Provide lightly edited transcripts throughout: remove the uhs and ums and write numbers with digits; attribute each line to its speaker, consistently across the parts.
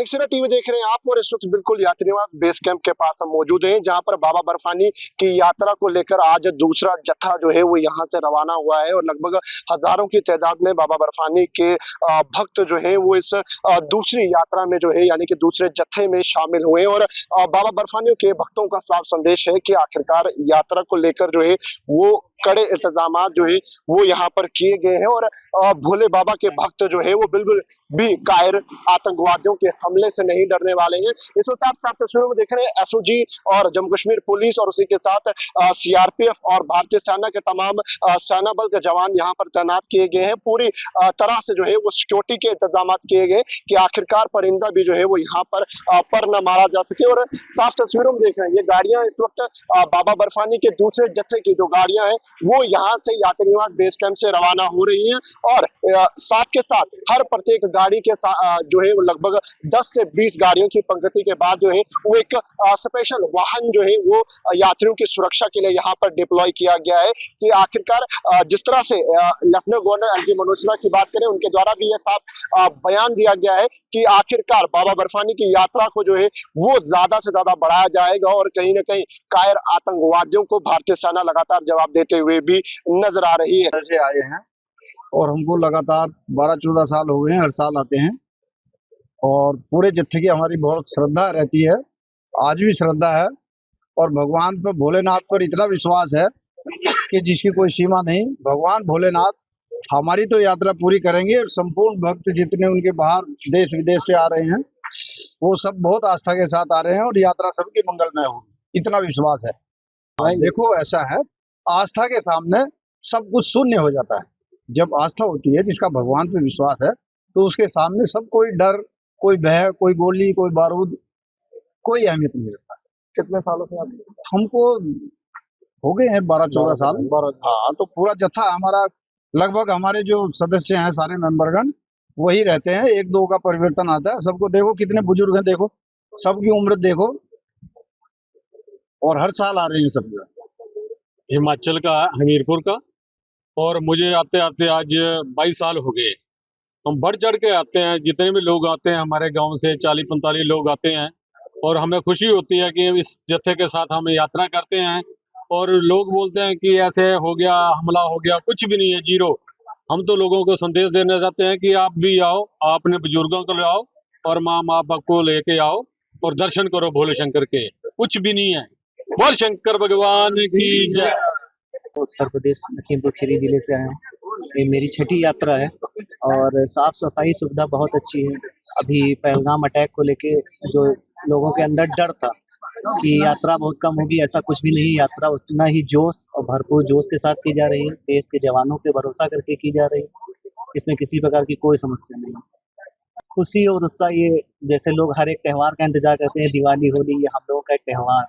Speaker 1: Dainik Savera TV देख रहे हैं आप, और इस वक्त बिल्कुल यात्री निवास बेस कैंप के पास हम मौजूद हैं, जहां पर बाबा बर्फानी की यात्रा को लेकर आज दूसरा जत्था जो है वो यहां से रवाना हुआ है। और लगभग हजारों की तादाद में बाबा बर्फानी के भक्त जो है वो इस दूसरी यात्रा में जो है यानी कि दूसरे जत्थे में शामिल हुए। और बाबा बर्फानी के भक्तों का साफ संदेश है कि आखिरकार यात्रा को लेकर जो है वो कड़े इंतजाम जो है वो यहाँ पर किए गए हैं। और भोले बाबा के भक्त जो है वो बिल्कुल भी कायर आतंकवादियों के हमले से नहीं डरने वाले हैं। इस वक्त आप साफ तस्वीरों में देख रहे हैं एसओजी और जम्मू कश्मीर पुलिस और उसी के साथ सीआरपीएफ और भारतीय सेना के तमाम सेना बल के जवान यहाँ पर तैनात किए गए हैं। पूरी तरह से जो है वो सिक्योरिटी के इंतजाम किए गए कि आखिरकार परिंदा भी जो है वो यहाँ पर न मारा जा सके। और साफ तस्वीरों में देख रहे हैं ये गाड़ियां इस वक्त बाबा बर्फानी के दूसरे जत्थे की जो गाड़ियां हैं वो यहाँ से यात्री निवास बेस कैंप से रवाना हो रही हैं। और साथ के साथ हर प्रत्येक गाड़ी के जो है वो लगभग 10 से 20 गाड़ियों की पंक्ति के बाद जो है वो एक स्पेशल वाहन जो है वो यात्रियों की सुरक्षा के लिए यहाँ पर डिप्लॉय किया गया है। कि आखिरकार जिस तरह से lieutenant governor LG Manoj Sinha की बात करें, उनके द्वारा भी यह साफ बयान दिया गया है कि आखिरकार बाबा बर्फानी की यात्रा को जो है वो ज्यादा से ज्यादा बढ़ाया जाएगा। और कहीं ना कहीं कायर आतंकवादियों को भारतीय सेना लगातार जवाब देते हुए भी नजर आ रही है।
Speaker 2: से आए हैं और हमको लगातार 12-14 साल हो गए हैं, हर साल आते हैं और पूरे जत्थे की हमारी बहुत श्रद्धा रहती है, आज भी श्रद्धा है। और भगवान पर, भोलेनाथ पर इतना विश्वास है कि जिसकी कोई सीमा नहीं। भगवान भोलेनाथ हमारी तो यात्रा पूरी करेंगे और संपूर्ण भक्त जितने उनके बाहर देश विदेश से आ रहे हैं वो सब बहुत आस्था के साथ आ रहे हैं और यात्रा सबकी मंगलमय होगी, इतना विश्वास है। देखो ऐसा है, आस्था के सामने सब कुछ शून्य हो जाता है। जब आस्था होती है, जिसका भगवान पे विश्वास है, तो उसके सामने सब कोई डर, कोई भय, कोई गोली, कोई बारूद, कोई अहमियत नहीं रखता।
Speaker 1: कितने सालों से आप?
Speaker 2: हमको हो गए हैं 12-14 साल। हाँ, तो पूरा जत्था हमारा, लगभग हमारे जो सदस्य हैं सारे मेंबरगण वही रहते हैं। एक दो का परिवर्तन आता है। सबको देखो कितने बुजुर्ग हैं, देखो सबकी उम्र देखो, और हर साल आ रहे हैं सब।
Speaker 3: हिमाचल का, हमीरपुर का, और मुझे आते आते आज 22 साल हो गए। हम बढ़ चढ़ के आते हैं, जितने भी लोग आते हैं हमारे गांव से 40-45 लोग आते हैं और हमें खुशी होती है कि इस जत्थे के साथ हम यात्रा करते हैं। और लोग बोलते हैं कि ऐसे हो गया, हमला हो गया, कुछ भी नहीं है, जीरो। हम तो लोगों को संदेश देना चाहते हैं कि आप भी आओ, अपने बुजुर्गों को ले आओ और माँ बाप को लेके आओ और दर्शन करो भोले शंकर के, कुछ भी नहीं है। बोल शंकर भगवान की जय।
Speaker 4: उत्तर प्रदेश लखीमपुर खीरी जिले से आया हूँ। ये मेरी छठी यात्रा है और साफ सफाई सुविधा बहुत अच्छी है। अभी पहलगाम अटैक को लेके जो लोगों के अंदर डर था कि यात्रा बहुत कम होगी, ऐसा कुछ भी नहीं। यात्रा उतना ही जोश और भरपूर जोश के साथ की जा रही है, देश के जवानों पे भरोसा करके की जा रही है। इसमें किसी प्रकार की कोई समस्या नहीं। खुशी और उत्साह, ये जैसे लोग हर एक त्योहार का इंतजार करते हैं, दिवाली, होली, ये हम लोगों का एक त्योहार।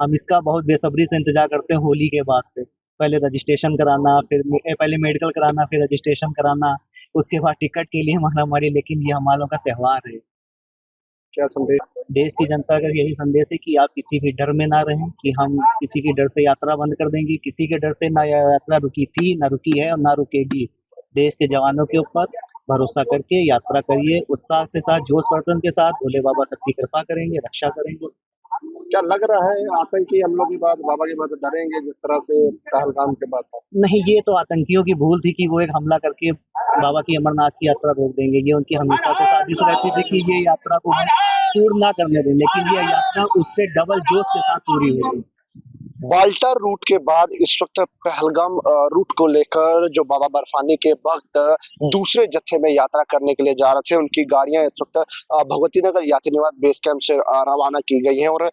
Speaker 4: हम इसका बहुत बेसब्री से इंतजार करते हैं होली के बाद से। पहले रजिस्ट्रेशन कराना, फिर पहले मेडिकल कराना, फिर रजिस्ट्रेशन कराना, उसके बाद टिकट के लिए मारामारी। लेकिन ये हमारे लोगों का त्योहार है।
Speaker 1: क्या संदेश
Speaker 4: देश की जनता का यही संदेश है कि आप किसी भी डर में ना रहें कि हम किसी के डर से यात्रा बंद कर देंगे। किसी के डर से ना यात्रा रुकी थी, ना रुकी है और ना रुकेगी। देश के जवानों के ऊपर भरोसा करके यात्रा करिए, उत्साह के साथ, जोश वर्तन के साथ। भोले बाबा सबकी कृपा करेंगे, रक्षा करेंगे।
Speaker 1: क्या लग रहा है आतंकी हमलों के बाद बाबा के बाद डरेंगे जिस तरह से पहलगाम के बाद था?
Speaker 4: नहीं, ये तो आतंकियों की भूल थी कि वो एक हमला करके बाबा की अमरनाथ की यात्रा रोक देंगे। ये उनकी हमेशा से साजिश रहती थी कि ये यात्रा को हम पूर्ण ना करने दें, लेकिन ये यात्रा उससे डबल जोश के साथ पूरी हुई।
Speaker 1: वाल्टर रूट के बाद इस वक्त पहलगाम रूट को लेकर जो बाबा बर्फानी के भक्त दूसरे जत्थे में यात्रा करने के लिए जा रहे थे, उनकी गाड़ियां इस वक्त भगवती नगर यात्री निवास बेस कैंप से रवाना की गई हैं। और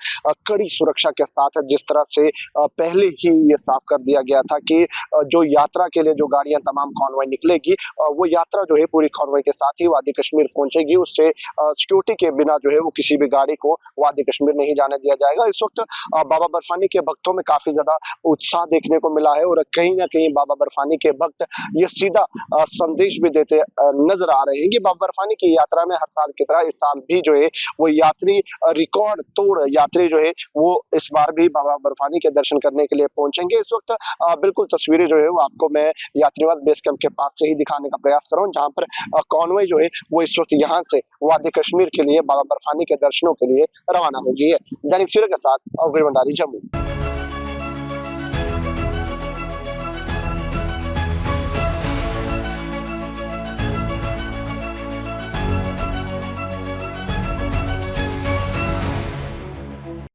Speaker 1: कड़ी सुरक्षा के साथ, जिस तरह से पहले ही ये साफ कर दिया गया था कि जो यात्रा के लिए जो गाड़ियां तमाम कॉन्वॉय निकलेगी, वो यात्रा जो है पूरी कॉन्वॉय के साथ ही वादी कश्मीर पहुंचेगी। उससे सिक्योरिटी के बिना जो है वो किसी भी गाड़ी को वादी कश्मीर नहीं जाने दिया जाएगा। इस वक्त बाबा बर्फानी के भक्त भक्तों में काफी ज्यादा उत्साह देखने को मिला है और कहीं ना कहीं बाबा बर्फानी के भक्त ये सीधा संदेश भी देते नजर आ रहे हैं कि बाबा बर्फानी की यात्रा में हर साल की तरह इस साल भी जो है वो यात्री रिकॉर्ड तोड़ यात्री जो है वो इस बार भी बाबा बर्फानी के दर्शन करने के लिए पहुंचेंगे। इस वक्त बिल्कुल तस्वीरें जो है वो आपको मैं यात्रीवाद बेस कैंप के पास से ही दिखाने का प्रयास कर रहा हूँ, जहां पर कॉन्वॉय जो है वो इस वक्त यहाँ से वादी कश्मीर के लिए बाबा बर्फानी के दर्शनों के लिए रवाना हो गई है। दैनिक सवेरा के साथ अवग्री भंडारी, जम्मू।